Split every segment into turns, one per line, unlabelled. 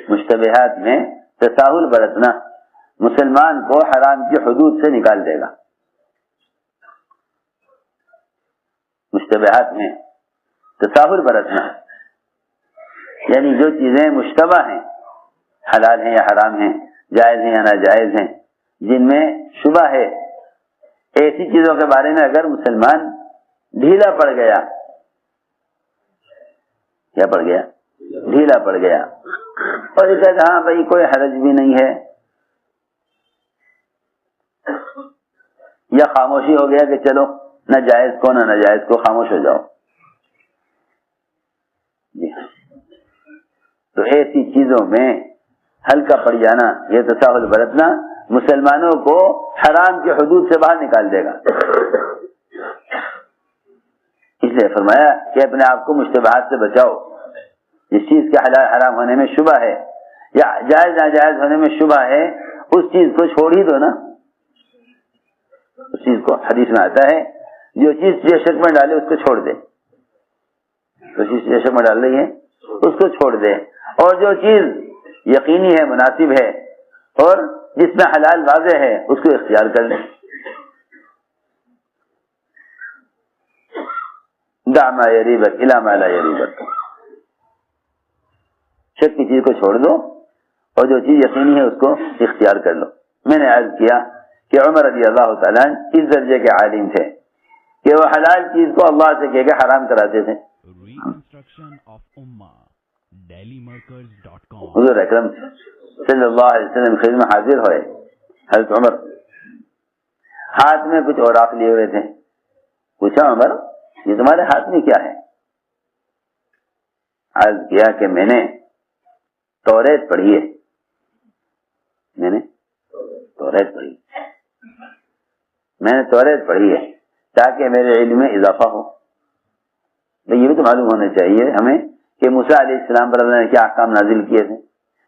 مشتبہات میں تساہل برتنا مسلمان کو حرام کی حدود سے نکال دے گا. مشتبہات میں تساہل برتنا یعنی جو چیزیں مشتبہ ہیں، حلال ہیں یا حرام ہیں، جائز ہیں یا ناجائز ہیں، جن میں شبہ ہے، ایسی چیزوں کے بارے میں اگر مسلمان ڈھیلا پڑ گیا، کیا پڑ گیا؟ ڈھیلا پڑ گیا، اور یہ کہتا ہاں بھائی کوئی حرج بھی نہیں ہے، یا خاموشی ہو گیا کہ چلو نہ جائز کو نہ ناجائز کو خاموش ہو جاؤ، جی تو ایسی چیزوں میں ہلکا پڑ جانا، یہ تساہل برتنا مسلمانوں کو حرام کی حدود سے باہر نکال دے گا. اس لیے فرمایا کہ اپنے آپ کو مشتبہات سے بچاؤ. جس چیز کے حلال حرام ہونے میں شبہ ہے یا جائز ناجائز ہونے میں شبہ ہے، اس چیز کو چھوڑ ہی دو نا. اس چیز کو حدیث میں آتا ہے جو چیز شک میں ڈالے اس کو چھوڑ دے. جو چیز شک میں ڈال رہی ہے اس کو چھوڑ دے، اور جو چیز یقینی ہے، مناسب ہے، اور جس میں حلال واضح ہے اس کو اختیار کر لیں. دع ما یریبک الی ما لا یریبک، شک کی چیز کو چھوڑ دو اور جو چیز یقینی ہے اس کو اختیار کر لو. میں نے عرض کیا کہ عمر رضی اللہ تعالیٰ اس درجے کے عالم تھے کہ وہ حلال چیز کو اللہ سے کہہ کے حرام کراتے تھے. حضور اکرم صلی اللہ علیہ وسلم خدمت میں حاضر ہوئے. حضرت عمر ہاتھ میں کچھ اوراق لیے ہوئے تھے. پوچھا عمر یہ تمہارے ہاتھ میں کیا ہے؟ عرض کیا کہ میں نے توریت پڑھی ہے. میں نے توریت پڑھی ہے تاکہ میرے علم میں اضافہ ہو. یہ بھی تو معلوم ہونا چاہیے ہمیں کہ موسیٰ علیہ السلام پر اللہ نے کیا احکام نازل کیے تھے،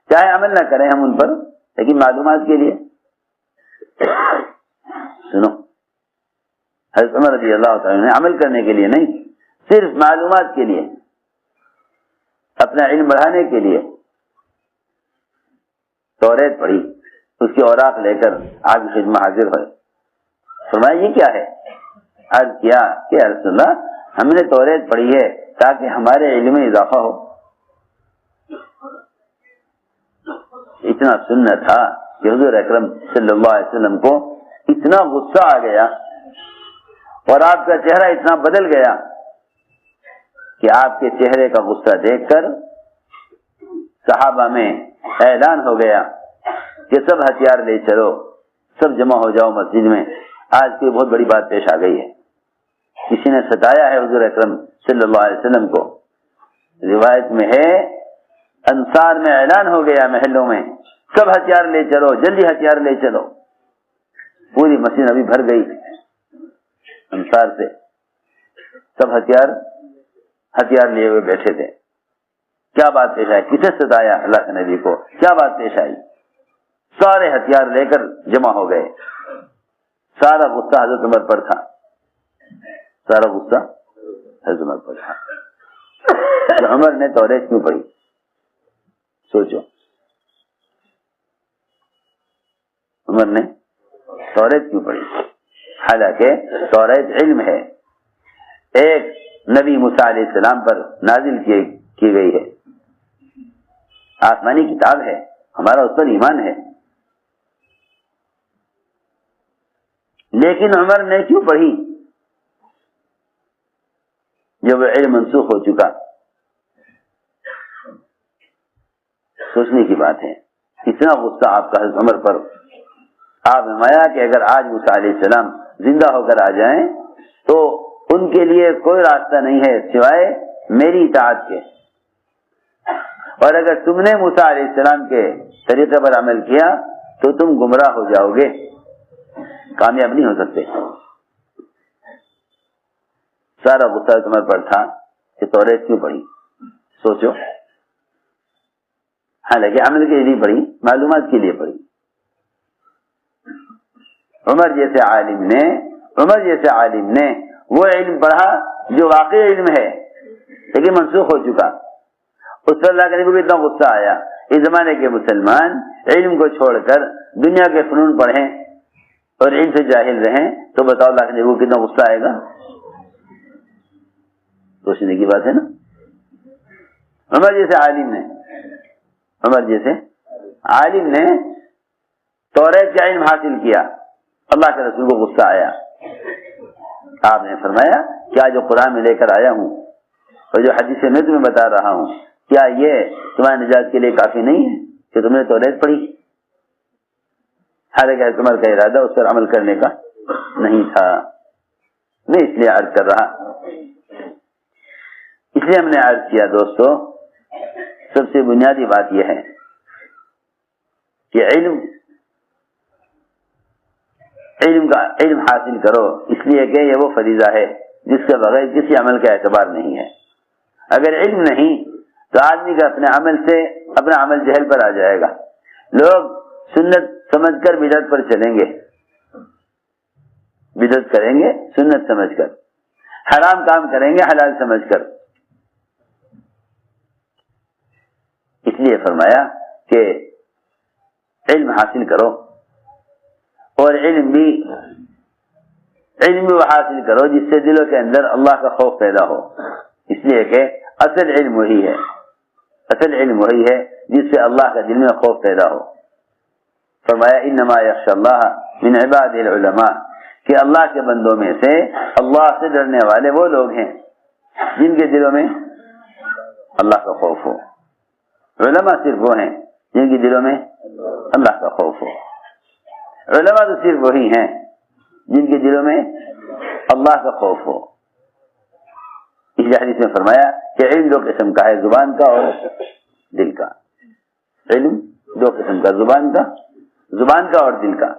چاہے عمل نہ کریں ہم ان پر، لیکن معلومات کے لیے. سنو، حضرت عمر رضی اللہ تعالیٰ نے عمل کرنے کے لیے نہیں، صرف معلومات کے لیے، اپنا علم بڑھانے کے لیے توریت پڑھی. اس کی اوراق لے کر آپ کی خدمت حاضر ہوئے. فرمایا یہ کیا ہے؟ عرض کیا کہ رسول اللہ ہم نے توریت پڑھی ہے تاکہ ہمارے علم میں اضافہ ہو. اتنا سننا تھا کہ حضور اکرم صلی اللہ علیہ وسلم کو اتنا غصہ آ گیا اور آپ کا چہرہ اتنا بدل گیا کہ آپ کے چہرے کا غصہ دیکھ کر صحابہ میں اعلان ہو گیا کہ سب ہتھیار لے چلو، سب جمع ہو جاؤ مسجد میں، آج کوئی بہت بڑی بات پیش آ گئی ہے. کسی نے ستایا ہے حضور اکرم صلی اللہ علیہ وسلم کو. روایت میں ہے انصار میں اعلان ہو گیا محلوں میں، سب ہتھیار لے چلو، جلدی ہتھیار لے چلو. پوری مسجد ابھی بھر گئی انصار سے، سب ہتھیار لیے ہوئے بیٹھے تھے. کیا بات پیش آئی؟ کسے ستایا اللہ کے نبی کو؟ کیا بات پیش آئی؟ سارے ہتھیار لے کر جمع ہو گئے. سارا غصہ حضرت عمر پر تھا. عمر نے توریت کیوں پڑھی؟ سوچو، عمر نے توریت کیوں پڑھی؟ حالانکہ توریت علم ہے، ایک نبی موسیٰ علیہ السلام پر نازل کی گئی ہے، آسمانی کتاب ہے، ہمارا اس پر ایمان ہے. لیکن عمر نے کیوں پڑھی جب علم منسوخ ہو چکا؟ سوچنے کی بات ہے. اتنا غصہ آپ کا حضرت عمر پر. آپ فرمایا کہ اگر آج موسیٰ علیہ السلام زندہ ہو کر آ جائیں تو ان کے لیے کوئی راستہ نہیں ہے سوائے میری اطاعت کے، اور اگر تم نے موسیٰ علیہ السلام کے طریقے پر عمل کیا تو تم گمراہ ہو جاؤ گے، کامیاب نہیں ہو سکتے. سارا غصہ تمہارے پر تھا کہ توریت کیوں پڑھی؟ سوچو. حالانکہ عمل کے لیے پڑھی، معلومات کے لیے پڑھی. عمر جیسے عالم نے وہ علم پڑھا جو واقعی علم ہے لیکن منسوخ ہو چکا. اس پر اللہ کے نبی کو اتنا غصہ آیا اس زمانے کے مسلمان علم کو چھوڑ کر دنیا کے فنون پڑھیں اور علم سے جاہل رہیں تو بتاؤ اللہ کے کو کتنا غصہ آئے گا؟ سوچنے کی بات ہے نا. عمر جیسے عالم نے توریت کا علم حاصل کیا, اللہ کے رسول کو غصہ آیا. آپ نے فرمایا کیا جو قرآن میں لے کر آیا ہوں اور جو حدیث میں تمہیں بتا رہا ہوں کیا یہ تمہاری نجات کے لیے کافی نہیں ہے کہ تم نے توریت پڑھی؟ حالانکہ عمر کا ارادہ اس پر عمل کرنے کا نہیں تھا. میں اس لیے عرض کر رہا, اس لیے ہم نے عرض کیا دوستو, سب سے بنیادی بات یہ ہے کہ علم حاصل کرو, اس لیے کہ یہ وہ فریضہ ہے جس کے بغیر کسی عمل کا اعتبار نہیں ہے. اگر علم نہیں تو آدمی کا اپنے عمل سے اپنا عمل جہل پر آ جائے گا. لوگ سنت سمجھ کر بدعت پر چلیں گے, بدعت کریں گے سنت سمجھ کر, حرام کام کریں گے حلال سمجھ کر. اس لیے فرمایا کہ علم حاصل کرو اور علم بھی وہ حاصل کرو جس سے دلوں کے اندر اللہ کا خوف پیدا ہو. اس لیے کہ اصل علم وہی ہے جس سے اللہ کا دل میں خوف پیدا ہو. فرمایا انما یخشی اللہ من عباده العلماء, کہ اللہ کے بندوں میں سے اللہ سے ڈرنے والے وہ لوگ ہیں جن کے دلوں میں اللہ کا خوف ہو. علماء صرف وہ ہیں جن کے دلوں میں اللہ کا خوف ہو. علماء تو صرف وہی ہیں جن کے دلوں میں اللہ کا خوف ہو. اس حدیث میں فرمایا کہ علم دو قسم کا ہے, زبان کا اور دل کا. علم دو قسم کا, زبان کا اور دل کا.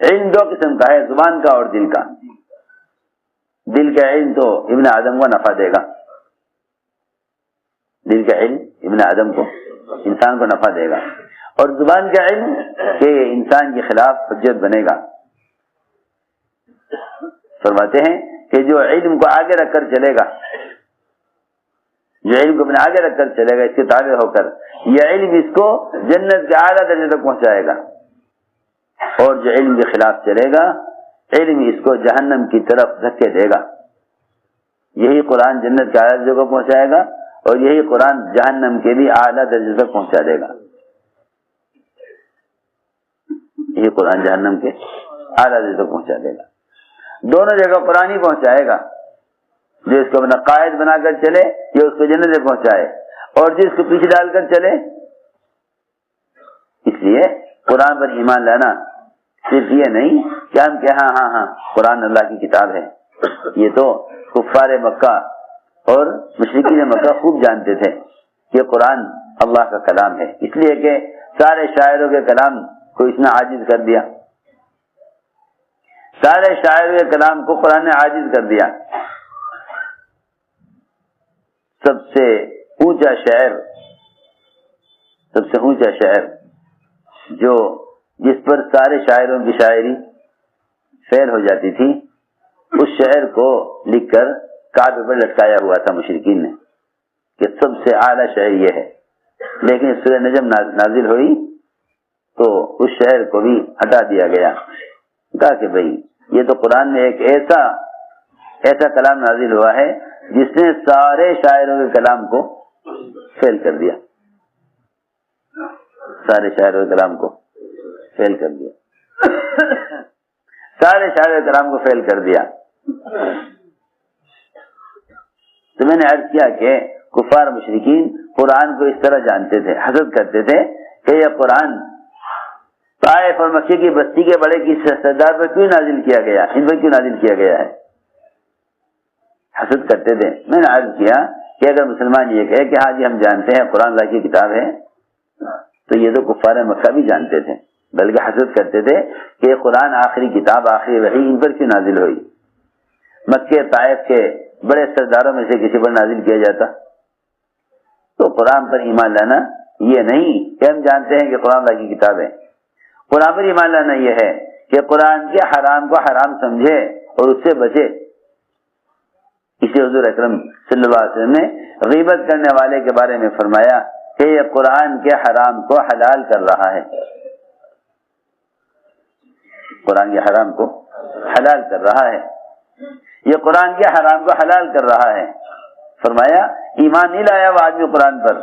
علم دو قسم کا ہے, زبان کا اور دل کا. دل کا علم تو ابن آدم کو نفع دے گا, دل کا علم ابن آدم کو, انسان کو نفع دے گا. اور زبان کا علم کہ انسان کے خلاف حجت بنے گا. فرماتے ہیں کہ جو علم کو آگے رکھ کر چلے گا, جو علم کو اپنے آگے رکھ کر چلے گا اس کے تابع ہو کر, یہ علم اس کو جنت کے اعلیٰ درجے تک پہنچائے گا. اور جو علم کے خلاف چلے گا علم اس کو جہنم کی طرف دھکے دے گا. یہی قرآن جنت کے اعلیٰ درجے کو پہنچائے گا اور یہی قرآن جہنم کے بھی اعلیٰ درجے تک پہنچا دے گا. یہی قرآن جہنم کے اعلیٰ درجے تک پہنچا دے گا. دونوں جگہ قرآن ہی پہنچائے گا. جو اس کو اپنا قائد بنا کر چلے یہ اس کو جنت سے پہنچائے, اور جس کو پیچھے ڈال کر چلے. اس لیے قرآن پر ایمان لانا صرف یہ نہیں کہ ہم کہ ہاں قرآن اللہ کی کتاب ہے. یہ تو کفار مکہ اور مشرکین مکہ خوب جانتے تھے کہ قرآن اللہ کا کلام ہے, اس لیے کہ سارے شاعروں کے کلام کو اس نے عاجز کر دیا. سارے شاعروں کے کلام کو قرآن نے عاجز کر دیا. سب سے اونچا شعر جو جس پر سارے شاعروں کی شاعری فیل ہو جاتی تھی, اس شعر کو لکھ کر کعبے پر لٹکایا ہوا تھا مشرکین نے کہ سب سے اعلیٰ شعر یہ ہے. لیکن سورہ نجم نازل ہوئی تو اس شعر کو بھی ہٹا دیا گیا. کہا کہ بھئی یہ تو قرآن میں ایک ایسا کلام نازل ہوا ہے جس نے سارے شاعروں کے کلام کو فیل کر دیا. سارے شاعروں کے کلام کو فیل کر دیا. سارے شاعروں کے کلام کو فیل کر دیا. تو میں نے عرض کیا کہ کفار مشرکین قرآن کو اس طرح جانتے تھے, حسد کرتے تھے کہ یہ قرآن طائف اور مکے کی بستی کے بڑے کی سردار پر کیوں نازل کیا گیا, ان پر کیوں نازل کیا گیا ہے. حسد کرتے تھے. میں نے عرض کیا کہ اگر مسلمان یہ کہے کہ ہاں جی ہم جانتے ہیں قرآن اللہ کی کتاب ہے, تو یہ تو کفار مکہ بھی جانتے تھے, بلکہ حسد کرتے تھے کہ قرآن آخری کتاب, آخری وحی ان پر کیوں نازل ہوئی. مکے طائف کے بڑے سرداروں میں سے کسی پر نازل کیا جاتا. تو قرآن پر ایمان لانا یہ نہیں کہ ہم جانتے ہیں کہ قرآن اللہ کی کتاب ہے. قرآن پر ایمان لانا یہ ہے کہ قرآن کے حرام کو حرام سمجھے اور اس سے بچے. اسی حضور اکرم صلی اللہ علیہ وسلم نے غیبت کرنے والے کے بارے میں فرمایا کہ یہ قرآن کے حرام کو حلال کر رہا ہے، قرآن کے حرام کو حلال کر رہا ہے، یہ قرآن کے حرام کو حلال کر رہا ہے۔ فرمایا ایمان نہیں لایا وہ آدمی قرآن پر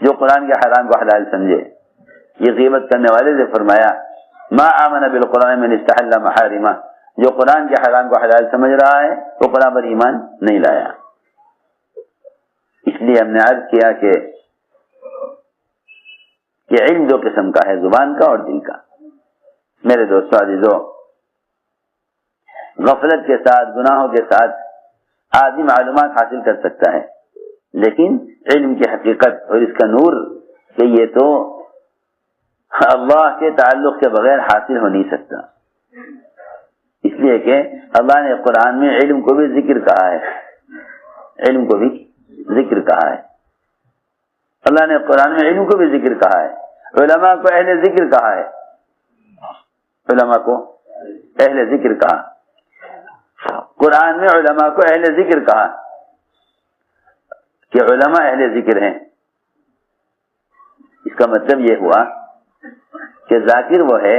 جو قرآن کے حرام کو حلال سمجھے۔ یہ غیبت کرنے والے سے فرمایا ما آمن بالقرآن من استحل محارمہ، جو قرآن کے حرام کو حلال سمجھ رہا ہے وہ قرآن پر ایمان نہیں لایا۔ اس لیے ہم نے عرض کیا کہ علم دو قسم کا ہے، زبان کا اور دل کا۔ میرے دوستو عزیزو، غفلت کے ساتھ، گناہوں کے ساتھ آدمی معلومات حاصل کر سکتا ہے، لیکن علم کی حقیقت اور اس کا نور کہ یہ تو اللہ کے تعلق کے بغیر حاصل ہو نہیں سکتا، اس لیے کہ اللہ نے قرآن میں علم کو بھی ذکر کہا ہے، علم کو بھی ذکر کہا ہے، اللہ نے قرآن میں علم کو بھی ذکر کہا ہے، علماء کو اہل ذکر کہا ہے، علماء کو اہل ذکر کہا، قرآن میں علماء کو اہل ذکر کہا کہ علماء اہل ذکر ہیں۔ اس کا مطلب یہ ہوا کہ ذاکر وہ ہے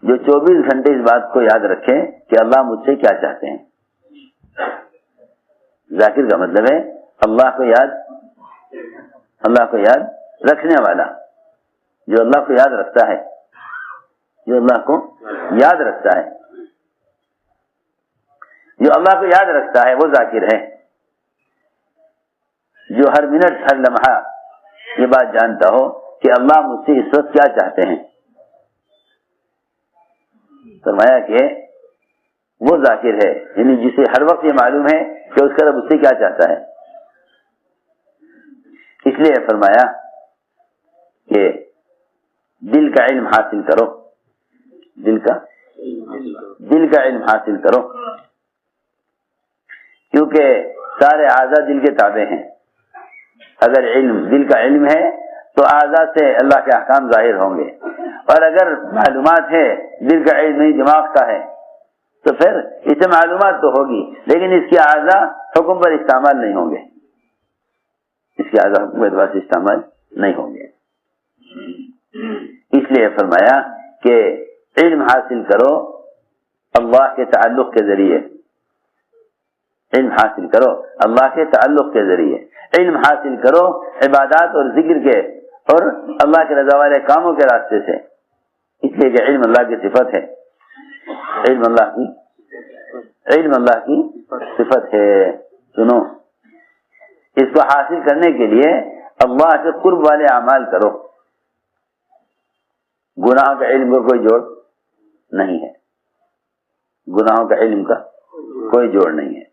جو 24 گھنٹے اس بات کو یاد رکھے کہ اللہ مجھ سے کیا چاہتے ہیں۔ ذاکر کا مطلب ہے اللہ کو یاد رکھنے والا، جو اللہ کو یاد رکھتا ہے، جو اللہ کو یاد رکھتا ہے، جو اللہ کو یاد رکھتا ہے وہ ذاکر ہے، جو ہر منٹ ہر لمحہ یہ بات جانتا ہو کہ اللہ مجھ سے اس وقت کیا چاہتے ہیں۔ فرمایا کہ وہ ذاکر ہے، یعنی جسے ہر وقت یہ معلوم ہے کہ اس کا رب اس سے کیا چاہتا ہے۔ اس لیے فرمایا کہ دل کا علم حاصل کرو، دل کا علم حاصل کرو، کیونکہ سارے اعضاء دل کے تابع ہیں۔ اگر دل کا علم ہے تو اعضاء سے اللہ کے احکام ظاہر ہوں گے، اور اگر معلومات ہے دل کا علم نہیں دماغ کا ہے تو پھر اسے معلومات تو ہوگی لیکن اس کے اعضاء حکم پر استعمال نہیں ہوں گے، اس کے اعضاء حکم پر استعمال نہیں ہوں گے۔ اس لیے فرمایا کہ علم حاصل کرو اللہ کے تعلق کے ذریعے، علم حاصل کرو اللہ کے تعلق کے ذریعے، علم حاصل کرو عبادات اور ذکر کے اور اللہ کے رضا والے کاموں کے راستے سے، اس لیے کہ علم اللہ کی صفت ہے، علم اللہ کی صفت ہے۔ سنو، اس کو حاصل کرنے کے لیے اللہ سے قرب والے اعمال کرو۔ گناہوں کا علم کا کوئی جوڑ نہیں ہے، گناہوں کا علم کا کوئی جوڑ نہیں ہے۔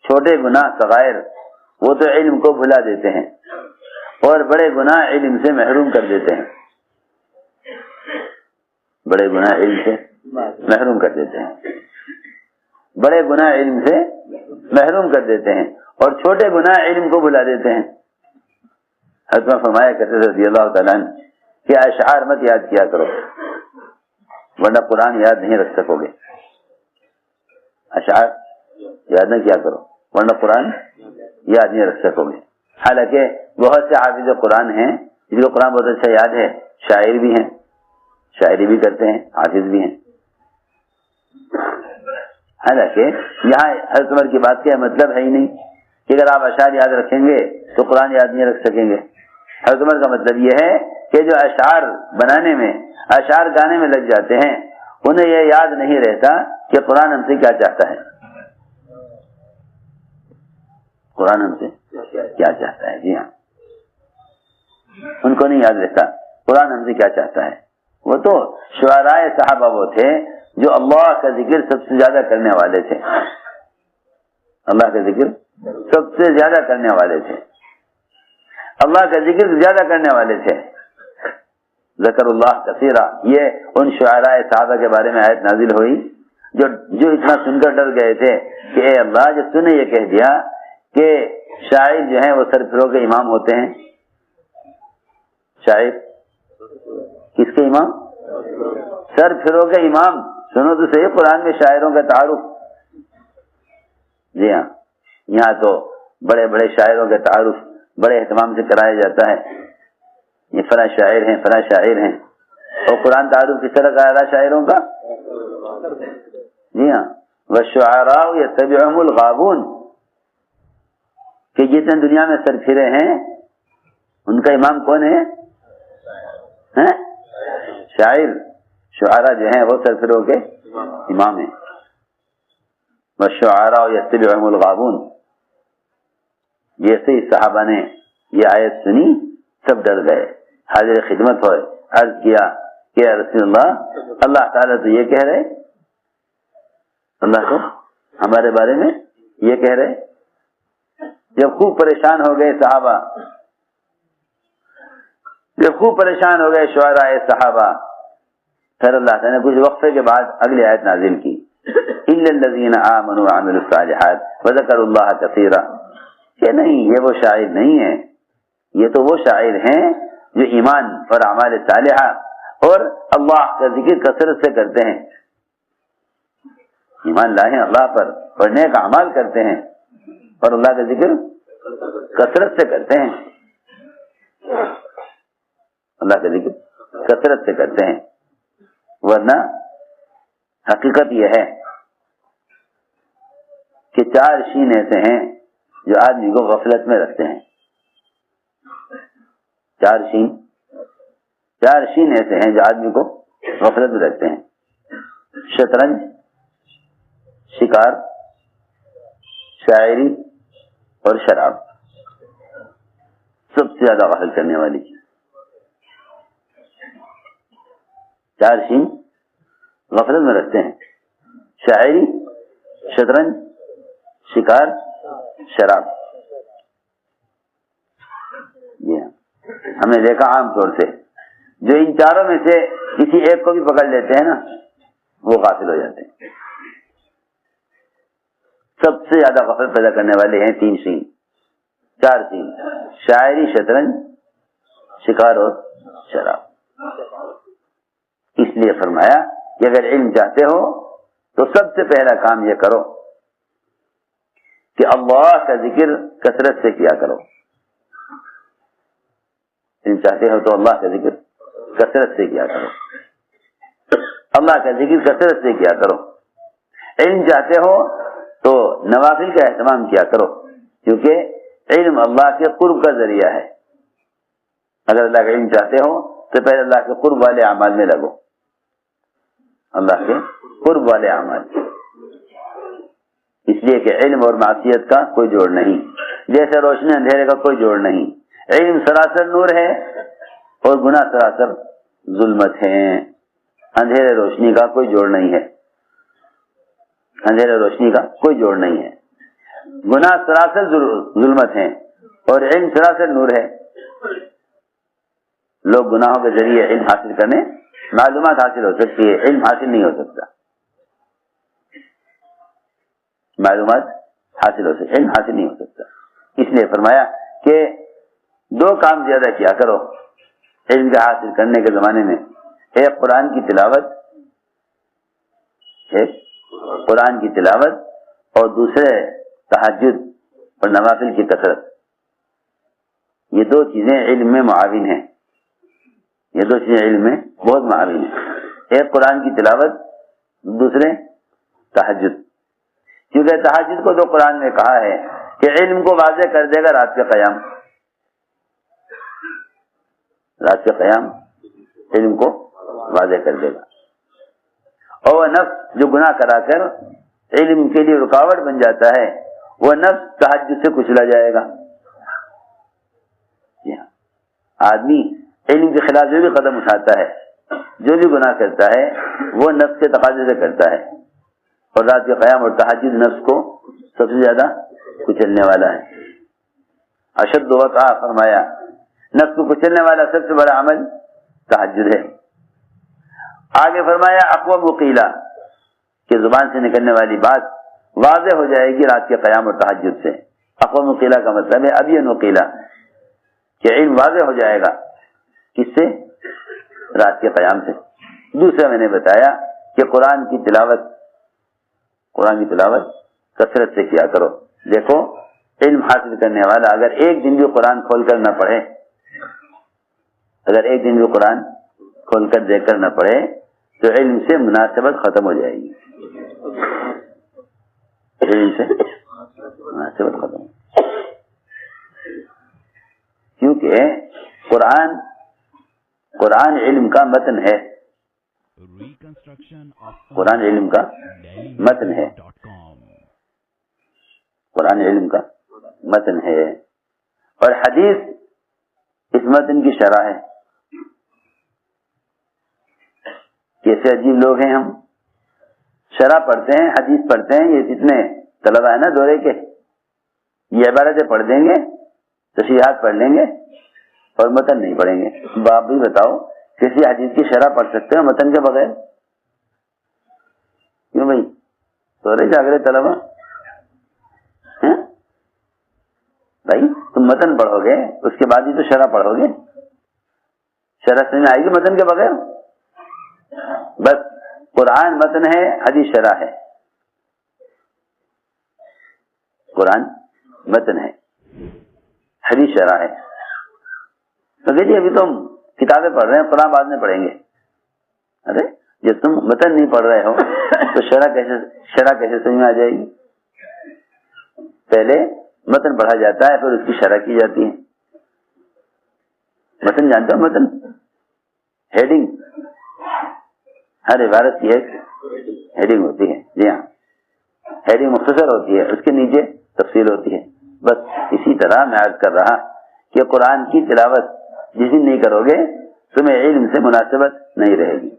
چھوٹے گناہ صغائر وہ تو علم کو بھلا دیتے ہیں، اور بڑے گناہ علم سے محروم کر دیتے ہیں، بڑے گناہ علم سے محروم کر دیتے ہیں، بڑے گناہ علم سے محروم کر دیتے ہیں، اور چھوٹے گناہ علم کو بھلا دیتے ہیں۔ حضرت فرمایا کرتے تھے رضی اللہ تعالیٰ عنہ کہ اشعار مت یاد کیا کرو ورنہ قرآن یاد نہیں رکھ سکو گے، اشعار یاد نہ کیا کرو ورنہ قرآن یاد نہیں رکھ سکو گے۔ حالانکہ بہت سے حافظ قرآن ہیں جن کو قرآن بہت اچھا یاد ہے، شاعر بھی ہیں، شاعری بھی کرتے ہیں، حافظ بھی ہیں۔ حالانکہ یہاں حضرت عمر کی بات کا مطلب ہے ہی نہیں کہ اگر آپ اشعار یاد رکھیں گے تو قرآن یاد نہیں رکھ سکیں گے۔ حضرت عمر کا مطلب یہ ہے کہ جو اشعار بنانے میں، اشعار گانے میں لگ جاتے ہیں، انہیں یہ یاد نہیں رہتا کہ قرآن ہم سے کیا چاہتا ہے، قرآن ہم سے کیا چاہتا ہے۔ جی ہاں، ان کو نہیں یاد رہتا قرآن ہم سے کیا چاہتا ہے۔ وہ تو شعراء صحابہ وہ تھے جو اللہ کا ذکر سب سے زیادہ کرنے والے تھے، اللہ کا ذکر سب سے زیادہ کرنے والے تھے، اللہ کا ذکر زیادہ کرنے والے تھے۔ ذکر اللہ کثیرہ، یہ ان شعراء صحابہ کے بارے میں آیت نازل ہوئی جو اتنا سن کر ڈر گئے تھے کہ اے اللہ، جب تو نے یہ کہہ دیا کہ شاعر جو ہیں وہ سر پھرو کے امام ہوتے ہیں، شاعر کس کے امام؟ سر پھرو کے امام۔ سنو تو صحیح قرآن میں شاعروں کا تعارف۔ جی ہاں، یہاں تو بڑے بڑے شاعروں کا تعارف بڑے اہتمام سے کرایا جاتا ہے، یہ فلاں شاعر ہیں فلاں شاعر ہیں، اور قرآن تعارف کس طرح کرایا شاعروں کا؟ جی ہاں، والشعراء یتبعہم الغاوون، کہ جتنے دنیا میں سر پھرے ہیں ان کا امام کون ہے؟ شاعر، شعراء جو ہیں وہ سر پھروں کے امام ہیں۔ والشعراء یتبعہم الغاوون، جیسے ہی صحابہ نے یہ آیت سنی سب ڈر گئے، حاضر خدمت ہوئے، عرض کیا کہ یا رسول اللہ، اللہ تعالیٰ تو یہ کہہ رہے، اللہ کو ہمارے بارے میں یہ کہہ رہے۔ جب خوب پریشان ہو گئے صحابہ، جب خوب پریشان ہو گئے شعراء صحابہ، پھر اللہ تعالیٰ نے کچھ وقفے کے بعد اگلی آیت نازل کی، الا الذین آمنوا وعملوا الصالحات وذکروا اللہ کثیرا، کہ نہیں یہ وہ شاعر نہیں ہے، یہ تو وہ شاعر ہیں جو ایمان اور اعمال صالحہ اور اللہ کا ذکر کثرت سے کرتے ہیں، ایمان لائے ہیں اللہ پر اور نیک اعمال کرتے ہیں اور اللہ کا ذکر کثرت سے کرتے ہیں، اللہ کا ذکر کثرت سے کرتے ہیں۔ ورنہ حقیقت یہ ہے کہ 4 شین ایسے ہیں جو آدمی کو غفلت میں رکھتے ہیں، 4 شین ایسے ہیں جو آدمی کو غفلت میں رکھتے ہیں، شطرنج، شکار، شاعری اور شراب، سب سے زیادہ غافل کرنے والی چیز۔ 4 شین غفلت میں رکھتے ہیں، شاعری، شطرنج، شکار، شراب۔ جی ہاں، ہم نے دیکھا عام طور سے جو ان 4 میں سے کسی ایک کو بھی پکڑ لیتے ہیں نا وہ غافل ہو جاتے ہیں۔ سب سے زیادہ غفلت پیدا کرنے والے ہیں 3 شین، 4 شین، شاعری، شطرنج، شکار اور شراب۔ اس لیے فرمایا کہ اگر علم چاہتے ہو تو سب سے پہلا کام یہ کرو کہ اللہ کا ذکر کثرت سے کیا کرو۔ علم چاہتے ہو تو اللہ کا ذکر کثرت سے کیا کرو، اللہ کا ذکر کثرت سے کیا کرو۔ علم چاہتے ہو تو نوافل کا اہتمام کیا کرو، کیونکہ علم اللہ کے قرب کا ذریعہ ہے۔ اگر اللہ کا علم چاہتے ہو تو پہلے اللہ کے قرب والے اعمال میں لگو، اللہ کے قرب والے اعمال، اس لیے کہ علم اور معصیت کا کوئی جوڑ نہیں، جیسے روشنی اندھیرے کا کوئی جوڑ نہیں۔ علم سراسر نور ہے اور گناہ سراسر ظلمت ہے، اندھیرے روشنی کا کوئی جوڑ نہیں ہے، اندھیرے روشنی کا کوئی جوڑ نہیں ہے، گناہ سراسر ظلمت ہیں اور علم سراسر نور ہے۔ لوگ گناہوں کے ذریعے علم حاصل کرنے، معلومات حاصل ہو سکتی ہے، علم حاصل نہیں ہو سکتا، معلومات حاصل ہو سکتی، علم حاصل نہیں ہو سکتا۔ اس لیے فرمایا کہ 2 کام زیادہ کیا کرو علم کا حاصل کرنے کے زمانے میں، ایک قرآن کی تلاوت، ایک قرآن کی تلاوت اور دوسرے تہجد اور نوافل کی کثرت۔ یہ 2 چیزیں علم میں معاون ہیں، یہ 2 چیزیں علم میں بہت معاون ہیں، ایک قرآن کی تلاوت، دوسرے تہجد، کیونکہ تہجد کو تو قرآن میں کہا ہے کہ علم کو واضح کر دے گا رات کے قیام، رات کے قیام علم کو واضح کر دے گا، اور وہ نفس جو گناہ کرا کر علم کے لیے رکاوٹ بن جاتا ہے وہ نفس تہجد سے کچلا جائے گا۔ آدمی علم کے خلاف جو بھی قدم اٹھاتا ہے، جو بھی گناہ کرتا ہے وہ نفس کے تقاضے سے کرتا ہے، اور رات کے قیام اور تہجد نفس کو سب سے زیادہ کچلنے والا ہے۔ اشد وقع فرمایا نفس کو کچلنے والا سب سے بڑا عمل تہجد ہے۔ آگے فرمایا اقوم وقیلا، کہ زبان سے نکلنے والی بات واضح ہو جائے گی رات کے قیام اور تہجد سے۔ اقوم وقیلا کا مطلب ہے ابین وقیلا، کہ علم واضح ہو جائے گا، کس سے؟ رات کے قیام سے۔ دوسرا میں نے بتایا کہ قرآن کی تلاوت کثرت سے کیا کرو۔ دیکھو علم حاصل کرنے والا اگر ایک دن بھی قرآن کھول کر نہ پڑھے، اگر ایک دن بھی قرآن کھول کر دیکھ کر نہ پڑھے تو علم سے مناسبت ختم ہو جائے گی، علم سے مناسبت ختم ہو، کیونکہ قرآن علم کا متن ہے، قرآن علم کا متن ہے، قرآن علم کا متن ہے، اور حدیث اس متن کی شرح ہے۔ کیسے عجیب لوگ ہیں ہم، شرح پڑھتے ہیں، حدیث پڑھتے ہیں، یہ جتنے طلبہ ہیں نا دورے کے، یہ عبارتیں پڑھ دیں گے، تشریحات پڑھ لیں گے اور متن نہیں پڑھیں گے۔ آپ بھی بتاؤ کسی حدیث کی شرح پڑھ سکتے ہو متن کے بغیر؟ کیوں بھائی دورے جاگرے طلبہ ہیں بھائی، تم متن پڑھو گے اس کے بعد ہی تو شرح پڑھو گے، شرح سمجھ آئے گی متن کے بغیر؟ بس قرآن متن ہے، حدیث شرح ہے، قرآن متن ہے، حدیث شرح ہے۔ تو دیکھیے ابھی تم کتابیں پڑھ رہے ہیں، قرآن بعد میں پڑھیں گے، ارے جب تم متن نہیں پڑھ رہے ہو تو شرح کیسے سمجھ میں آ جائے گی؟ پہلے متن پڑھا جاتا ہے پھر اس کی شرح کی جاتی ہے۔ متن جانتے ہو؟ متن ہیڈنگ، ہر عبارت کی ایک ہیڈنگ ہوتی ہے، جی ہاں، ہیڈنگ مختصر ہوتی ہے، اس کے نیچے تفصیل ہوتی ہے۔ بس اسی طرح میں عرض کر رہا کہ قرآن کی تلاوت جس دن نہیں کرو گے تمہیں علم سے مناسبت نہیں رہے گی۔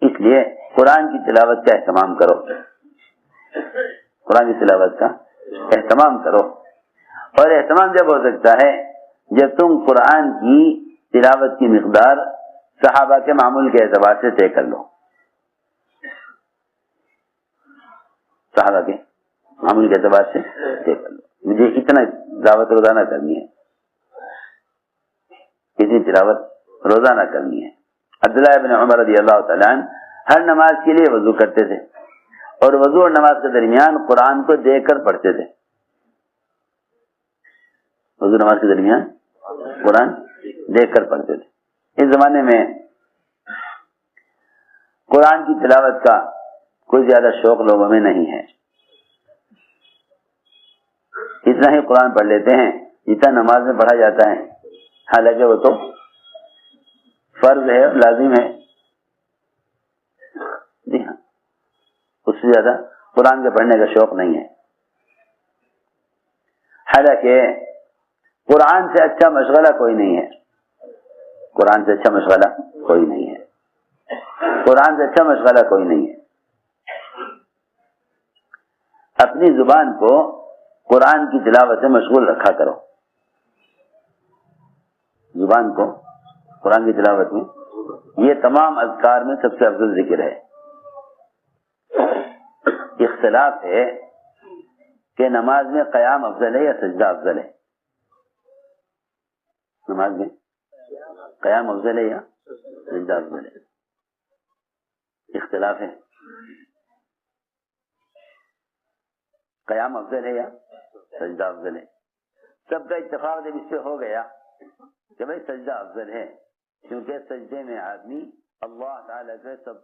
اس لیے قرآن کی تلاوت کا اہتمام کرو، قرآن کی تلاوت کا اہتمام کرو، اور اہتمام جب ہو سکتا ہے جب تم قرآن کی تلاوت کی مقدار صحابہ کے معمول کے اعتبار سے طے کر لو، صحابہ کے معمول کے اعتبار سے طے کر لو، مجھے اتنا دعوت روزانہ کرنی ہے، اتنی تلاوت روزانہ کرنی ہے۔ عبداللہ ابن عمر رضی اللہ تعالیٰ عنہ ہر نماز کے لیے وضو کرتے تھے، اور وضو اور نماز کے درمیان قرآن کو دیکھ کر پڑھتے تھے، وضو نماز کے درمیان قرآن دیکھ کر پڑھتے تھے۔ اس زمانے میں قرآن کی تلاوت کا کوئی زیادہ شوق لوگوں میں نہیں ہے، اتنا ہی قرآن پڑھ لیتے ہیں جتنا نماز میں پڑھا جاتا ہے، حالانکہ وہ تو فرض ہے، لازم ہے، جی ہاں، اس سے زیادہ قرآن کے پڑھنے کا شوق نہیں ہے۔ حالانکہ قرآن سے اچھا مشغلہ کوئی نہیں ہے، قرآن سے اچھا مشغلہ کوئی نہیں ہے، قرآن سے اچھا مشغلہ کوئی نہیں ہے۔ اپنی زبان کو قرآن کی تلاوت سے مشغول رکھا کرو، زبان کو قرآن کی تلاوت میں، یہ تمام اذکار میں سب سے افضل ذکر ہے۔ اختلاف ہے کہ نماز میں قیام افضل ہے یا سجدہ افضل ہے، نماز میں قیام افضل ہے یا سجدہ افضل ہے، اختلاف ہے، قیام افضل ہے یا سجدہ افضل ہے۔ سب کا اتفاق جب اس سے ہو گیا کہ بھائی سجدہ افضل ہے، کیونکہ سجدے میں آدمی اللہ تعالیٰ کے سب